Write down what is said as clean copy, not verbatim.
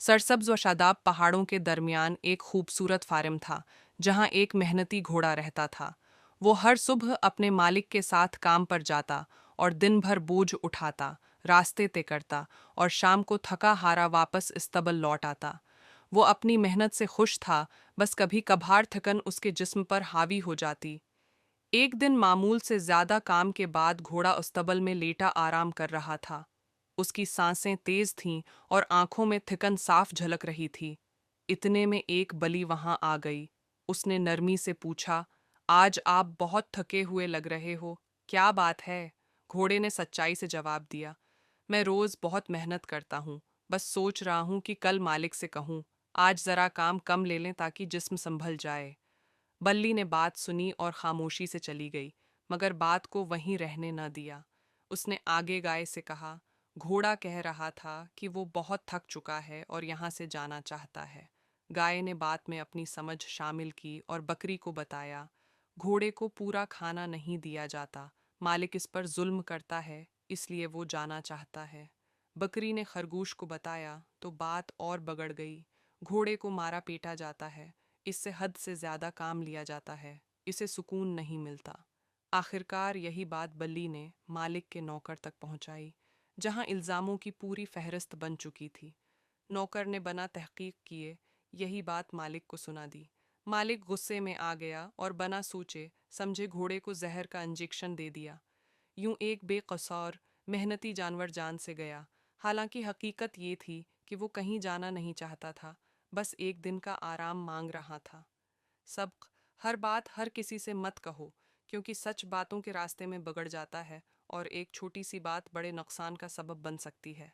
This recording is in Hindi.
सरसब्ज व शादाब पहाड़ों के दरमियान एक खूबसूरत फार्म था, जहाँ एक मेहनती घोड़ा रहता था। वो हर सुबह अपने मालिक के साथ काम पर जाता और दिन भर बोझ उठाता, रास्ते तय करता और शाम को थका हारा वापस इस्तबल लौट आता। वो अपनी मेहनत से खुश था, बस कभी कभार थकन उसके जिस्म पर हावी हो जाती। एक दिन मामूल से ज्यादा काम के बाद घोड़ा उस्तबल में लेटा आराम कर रहा था। उसकी सांसें तेज थीं और आंखों में थिकन साफ झलक रही थी। इतने में एक बली वहां आ गई। उसने नरमी से पूछा, आज आप बहुत थके हुए लग रहे हो, क्या बात है? घोड़े ने सच्चाई से जवाब दिया, मैं रोज बहुत मेहनत करता हूँ, बस सोच रहा हूँ कि कल मालिक से कहूँ, आज जरा काम कम ले लें ताकि जिस्म संभल जाए। बल्ली ने बात सुनी और खामोशी से चली गई, मगर बात को वहीं रहने न दिया। उसने आगे गाय से कहा, घोड़ा कह रहा था कि वो बहुत थक चुका है और यहाँ से जाना चाहता है। गाय ने बात में अपनी समझ शामिल की और बकरी को बताया, घोड़े को पूरा खाना नहीं दिया जाता, मालिक इस पर जुल्म करता है, इसलिए वो जाना चाहता है। बकरी ने खरगोश को बताया तो बात और बगड़ गई। घोड़े को मारा पीटा जाता है, इससे हद से ज्यादा काम लिया जाता है, इसे सुकून नहीं मिलता। आखिरकार यही बात बल्ली ने मालिक के नौकर तक पहुंचाई, जहां इल्जामों की पूरी फहरिस्त बन चुकी थी। नौकर ने बना तहकीक किए यही बात मालिक को सुना दी। मालिक गुस्से में आ गया और बना सोचे समझे घोड़े को जहर का इंजेक्शन दे दिया। यूं एक बेकसूर मेहनती जानवर जान से गया। हालांकि हकीकत ये थी कि वो कहीं जाना नहीं चाहता था, बस एक दिन का आराम मांग रहा था। सबक, हर बात हर किसी से मत कहो, क्योंकि सच बातों के रास्ते में बिगड़ जाता है और एक छोटी सी बात बड़े नुकसान का सबब बन सकती है।